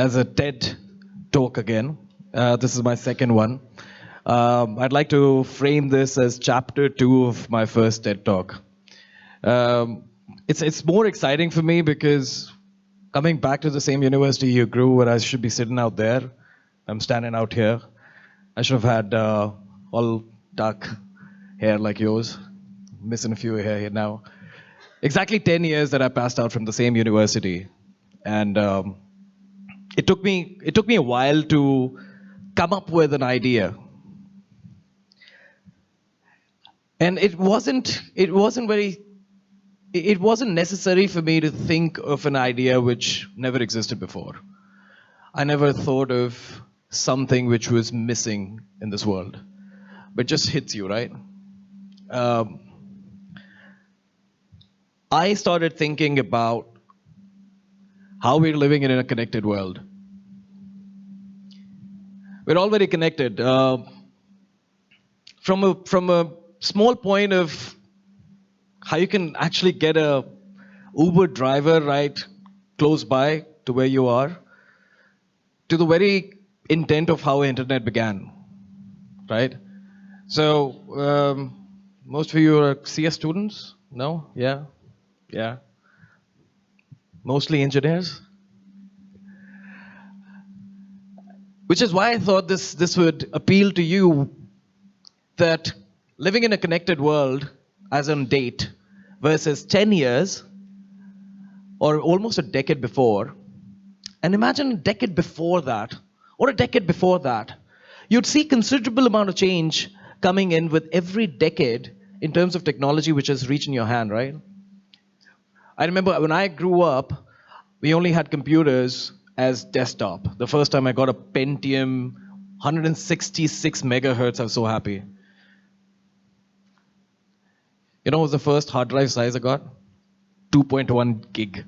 as a TED talk again. This is my second one. I'd like to frame this as chapter 2 of my first TED talk. It's more exciting for me because coming back to the same university you grew, where I should be sitting out there, I'm standing out here. I should have had all dark hair like yours. Missing a few hair here now. Exactly 10 years that I passed out from the same university, and it took me a while to come up with an idea, and it wasn't necessary for me to think of an idea which never existed before. I never thought of something which was missing in this world, but it just hits you, right? I started thinking about how we're living in a connected world. We're all very connected. From a small point of how you can actually get a Uber driver right close by to where you are, to the very intent of how internet began, right? So most of you are CS students? No? Yeah? Yeah. Mostly engineers. Which is why I thought this would appeal to you, that living in a connected world as on date versus 10 years or almost a decade before, and imagine a decade before that or a decade before that, you'd see considerable amount of change coming in with every decade in terms of technology which has reached in your hand, right? I remember when I grew up, we only had computers as desktop. The first time I got a Pentium 166 megahertz, I was so happy. You know what was the first hard drive size I got? 2.1 gig.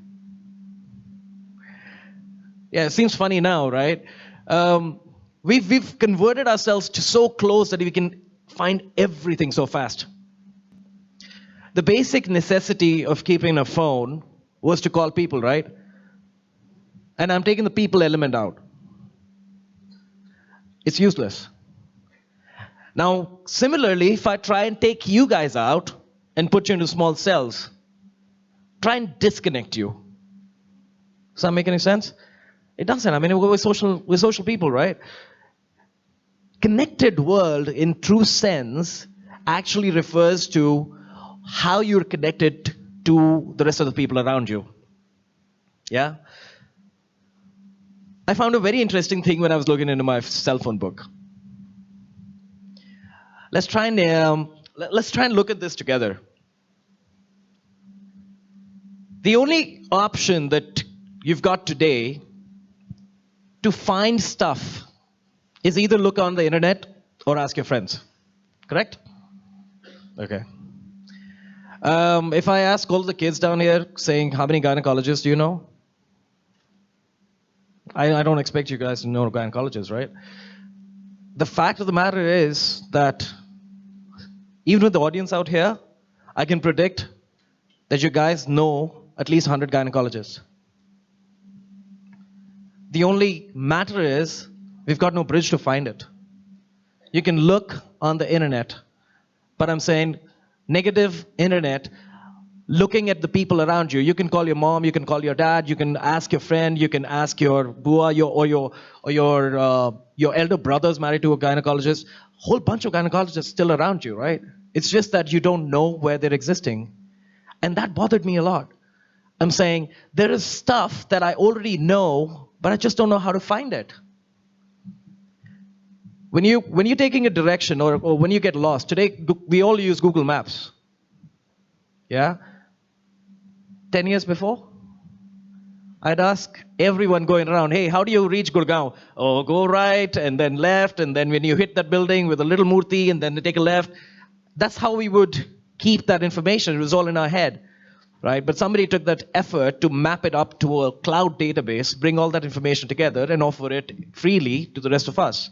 Yeah, it seems funny now, right? We've converted ourselves to so close that we can find everything so fast. The basic necessity of keeping a phone was to call people, right? And I'm taking the people element out. It's useless. Now, similarly, if I try and take you guys out and put you into small cells, try and disconnect you. Does that make any sense? It doesn't. I mean, we're social people, right? Connected world in true sense actually refers to how you're connected to the rest of the people around you. Yeah? I found a very interesting thing when I was looking into my cell phone book. Let's try and look at this together. The only option that you've got today to find stuff is either look on the internet or ask your friends. Correct? Okay. If I ask all the kids down here saying, how many gynecologists do you know? I don't expect you guys to know gynecologists, right? The fact of the matter is that even with the audience out here, I can predict that you guys know at least 100 gynecologists. The only matter is we've got no bridge to find it. You can look on the internet, but I'm saying negative internet, looking at the people around you. You can call your mom, you can call your dad, you can ask your friend, you can ask your bua, your elder brother's married to a gynecologist. Whole bunch of gynecologists still around you, right? It's just that you don't know where they're existing. And that bothered me a lot. I'm saying there is stuff that I already know, but I just don't know how to find it. When you're taking a direction or when you get lost, today we all use Google Maps. Yeah? 10 years before, I'd ask everyone going around, hey, how do you reach Gurgaon? Oh, go right and then left, and then when you hit that building with a little murti and then take a left. That's how we would keep that information. It was all in our head, right? But somebody took that effort to map it up to a cloud database, bring all that information together and offer it freely to the rest of us.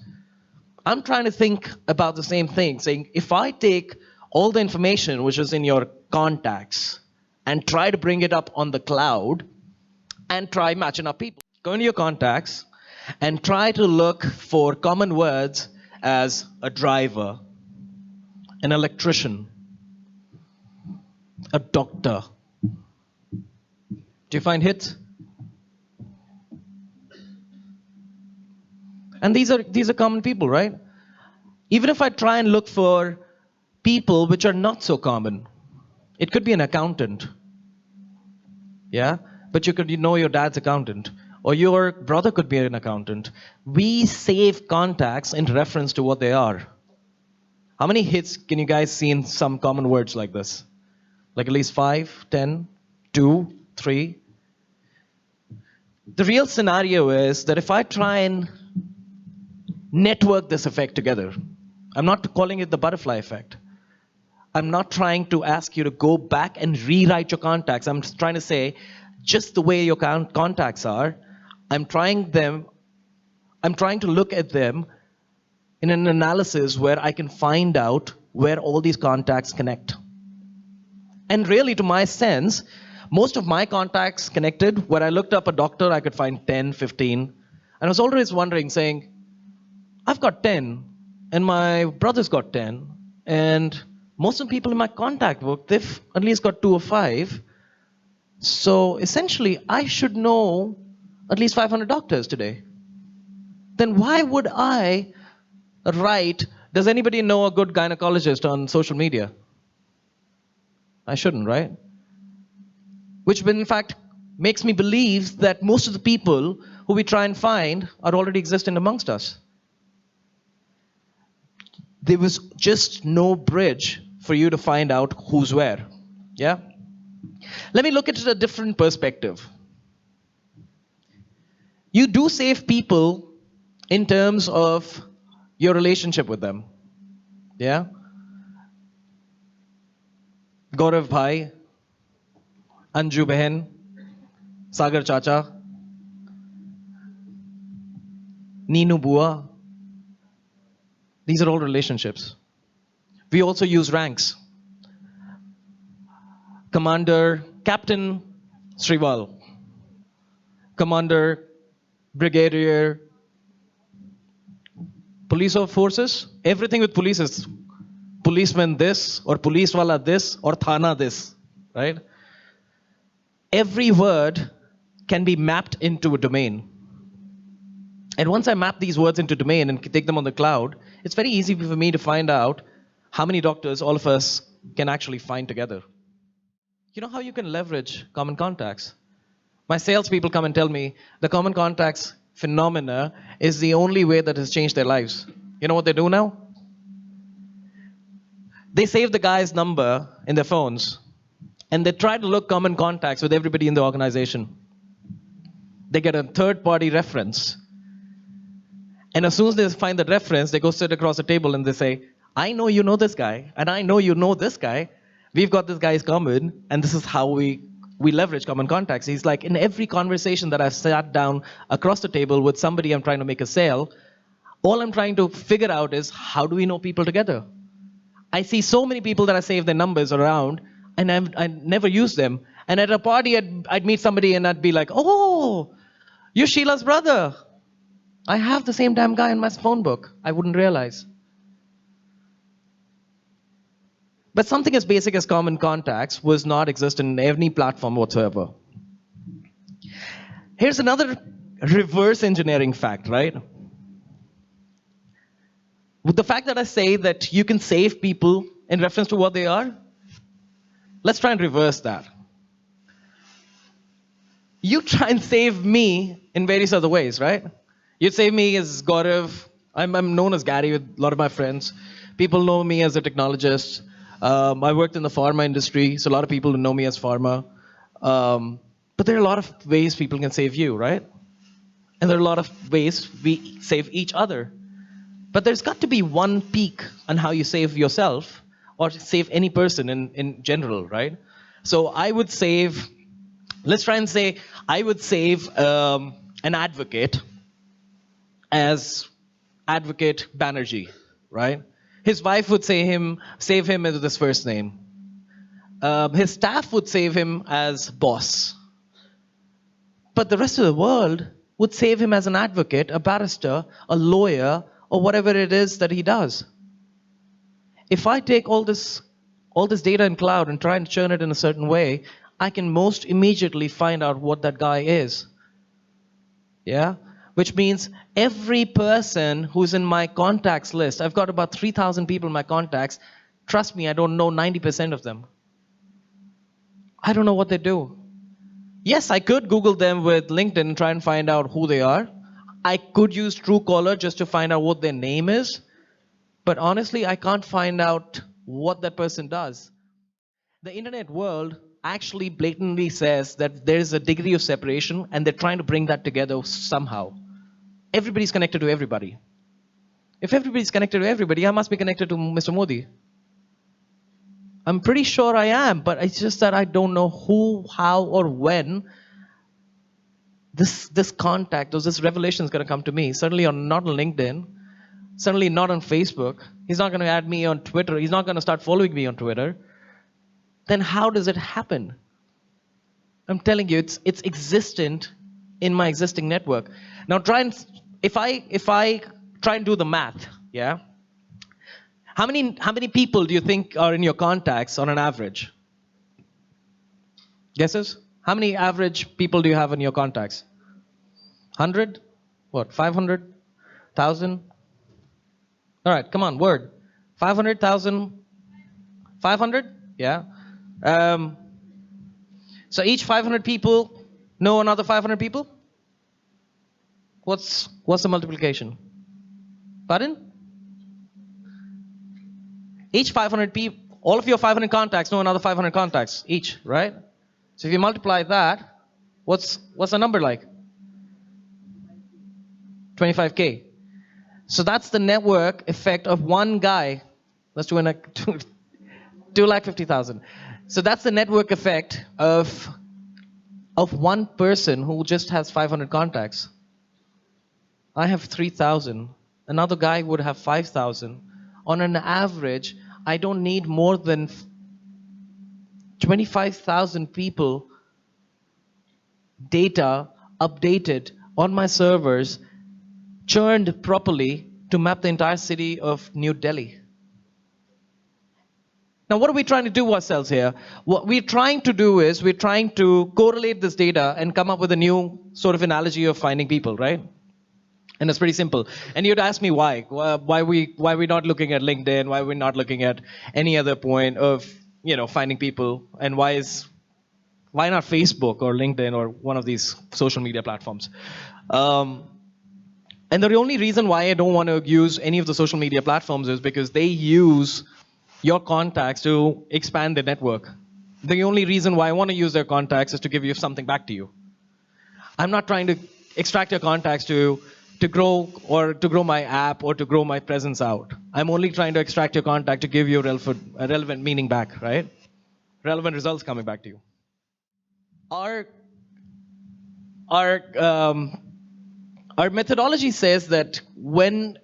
I'm trying to think about the same thing, saying if I take all the information which is in your contacts and try to bring it up on the cloud and try matching up people. Go into your contacts, and try to look for common words as a driver, an electrician, a doctor. Do you find hits? And these are common people, right? Even if I try and look for people which are not so common, it could be an accountant, yeah? But you know your dad's accountant, or your brother could be an accountant. We save contacts in reference to what they are. How many hits can you guys see in some common words like this? Like at least 5, 10, 2, 3. The real scenario is that if I try and network this effect together, I'm not calling it the butterfly effect. I'm not trying to ask you to go back and rewrite your contacts. I'm just trying to say, just the way your contacts are, I'm trying to look at them in an analysis where I can find out where all these contacts connect. And really, to my sense, most of my contacts connected, when I looked up a doctor, I could find 10, 15. And I was always wondering, saying, I've got 10, and my brother's got 10, and most of the people in my contact book, they've at least got 2 or 5. So essentially, I should know at least 500 doctors today. Then why would I write, does anybody know a good gynecologist on social media? I shouldn't, right? Which in fact makes me believe that most of the people who we try and find are already existing amongst us. There was just no bridge for you to find out who's where. Yeah? Let me look at it a different perspective. You do save people in terms of your relationship with them. Yeah? Gaurav Bhai, Anju Behan, Sagar Chacha, Neenu Bua. These are all relationships. We also use ranks. Commander, Captain Srival, Commander, Brigadier, police of forces, everything with police is policeman this, or police wala this, or thana this, right? Every word can be mapped into a domain. And once I map these words into domain and take them on the cloud, it's very easy for me to find out how many doctors all of us can actually find together. You know how you can leverage common contacts? My salespeople come and tell me the common contacts phenomena is the only way that has changed their lives. You know what they do now? They save the guy's number in their phones, and they try to look common contacts with everybody in the organization. They get a third-party reference. And as soon as they find the reference, they go sit across the table and they say, I know you know this guy, and I know you know this guy. We've got this guy's common, and this is how we leverage common contacts. He's like, in every conversation that I've sat down across the table with somebody I'm trying to make a sale, all I'm trying to figure out is, how do we know people together? I see so many people that I save their numbers around, and I never use them. And at a party, I'd meet somebody, and I'd be like, oh, you're Sheila's brother. I have the same damn guy in my phone book. I wouldn't realize. But something as basic as common contacts was not exist in any platform whatsoever. Here's another reverse engineering fact, right? With the fact that I say that you can save people in reference to what they are, let's try and reverse that. You try and save me in various other ways, right? You'd save me as Gaurav. I'm known as Gary with a lot of my friends. People know me as a technologist. I worked in the pharma industry, so a lot of people know me as pharma. But there are a lot of ways people can save you, right? And there are a lot of ways we save each other. But there's got to be one peak on how you save yourself or save any person in general, right? So I would save, let's try and say, I would save an advocate as Advocate Banerjee, right? His wife would save him with his first name. His staff would save him as boss. But the rest of the world would save him as an advocate, a barrister, a lawyer, or whatever it is that he does. If I take all this data in cloud and try and churn it in a certain way, I can most immediately find out what that guy is. Yeah? Which means every person who's in my contacts list, I've got about 3,000 people in my contacts, trust me, I don't know 90% of them. I don't know what they do. Yes, I could Google them with LinkedIn and try and find out who they are. I could use Truecaller just to find out what their name is. But honestly, I can't find out what that person does. The internet world actually blatantly says that there is a degree of separation and they're trying to bring that together somehow. Everybody's connected to everybody. If everybody's connected to everybody, I must be connected to Mr. Modi. I'm pretty sure I am, but it's just that I don't know who, how, or when this contact or this revelation is going to come to me. Certainly not on LinkedIn. Certainly not on Facebook. He's not going to add me on Twitter. He's not going to start following me on Twitter. Then how does it happen? I'm telling you, it's existent in my existing network. Now if I try and do the math, yeah? How many people do you think are in your contacts on an average? Guesses? How many average people do you have in your contacts? 100? What, 500? 1,000? All right, come on, word. 500,000? 500? Yeah. So each 500 people know another 500 people? What's the multiplication? Pardon? Each 500 people, all of your 500 contacts know another 500 contacts each, right? So if you multiply that, what's the number like? 25K. So that's the network effect of one guy. Let's do 250,000. So that's the network effect of one person who just has 500 contacts. I have 3,000. Another guy would have 5,000. On an average, I don't need more than 25,000 people data updated on my servers, churned properly to map the entire city of New Delhi. Now, what are we trying to do ourselves here? What we're trying to do is we're trying to correlate this data and come up with a new sort of analogy of finding people, right? And it's pretty simple. And you'd ask me why. Why we not looking at LinkedIn? Why we're not looking at any other point of finding people? And why not Facebook or LinkedIn or one of these social media platforms? And the only reason why I don't want to use any of the social media platforms is because they use your contacts to expand their network. The only reason why I want to use their contacts is to give you something back to you. I'm not trying to extract your contacts to grow my app or to grow my presence out. I'm only trying to extract your contact to give you relevant meaning back, right? Relevant results coming back to you. Our methodology says that when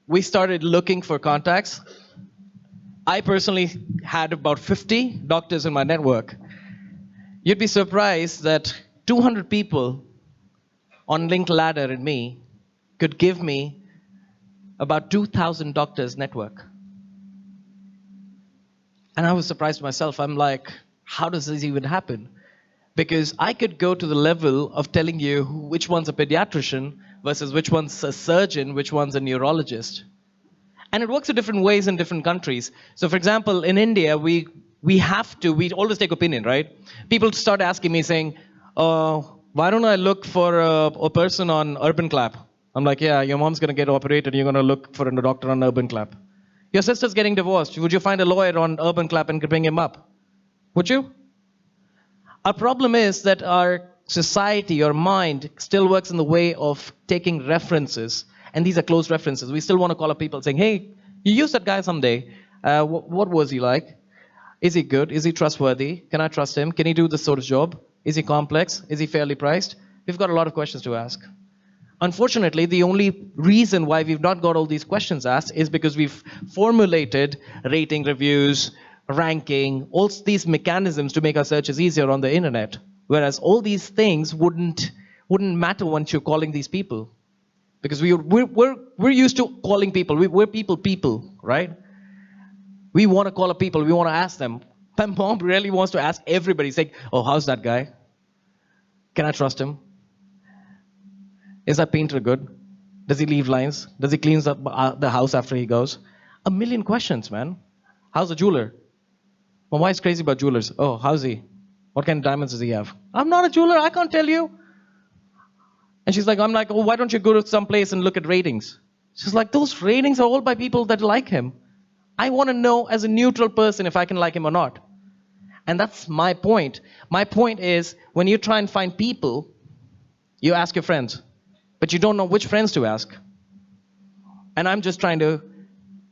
we started looking for contacts, I personally had about 50 doctors in my network. You'd be surprised that 200 people on LinkedLadder and me could give me about 2,000 doctors network. And I was surprised myself. I'm like, how does this even happen? Because I could go to the level of telling you which one's a pediatrician versus which one's a surgeon, which one's a neurologist. And it works in different ways in different countries. So for example, in India, we always take opinion, right? People start asking me saying, why don't I look for a person on Urban Clap? I'm like, yeah, your mom's going to get operated. You're going to look for a doctor on Urban Clap. Your sister's getting divorced. Would you find a lawyer on Urban Clap and bring him up? Would you? Our problem is that our society, our mind, still works in the way of taking references. And these are closed references. We still want to call up people saying, hey, you used that guy someday. What was he like? Is he good? Is he trustworthy? Can I trust him? Can he do this sort of job? Is he complex? Is he fairly priced? We've got a lot of questions to ask. Unfortunately, the only reason why we've not got all these questions asked is because we've formulated rating reviews, ranking, all these mechanisms to make our searches easier on the internet. Whereas all these things wouldn't wouldn't matter once you're calling these people. Because we're used to calling people. We're people, right? We want to call up people. We want to ask them. My mom really wants to ask everybody. It's like, oh, how's that guy? Can I trust him? Is that painter good? Does he leave lines? Does he clean up the house after he goes? A million questions, man. How's the jeweler? My wife's crazy about jewelers. Oh, how's he? What kind of diamonds does he have? I'm not a jeweler. I can't tell you. And she's like, I'm like, oh, why don't you go to some place and look at ratings? She's like, those ratings are all by people that like him. I want to know as a neutral person if I can like him or not. And that's my point. My point is, when you try and find people, you ask your friends, but you don't know which friends to ask. And I'm just trying to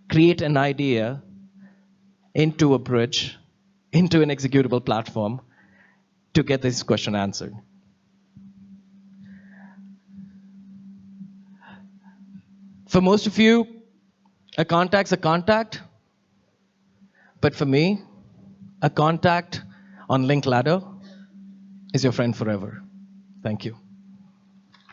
create an idea into a bridge, into an executable platform to get this question answered. For most of you, a contact's a contact. But for me, a contact on LinkedIn is your friend forever. Thank you.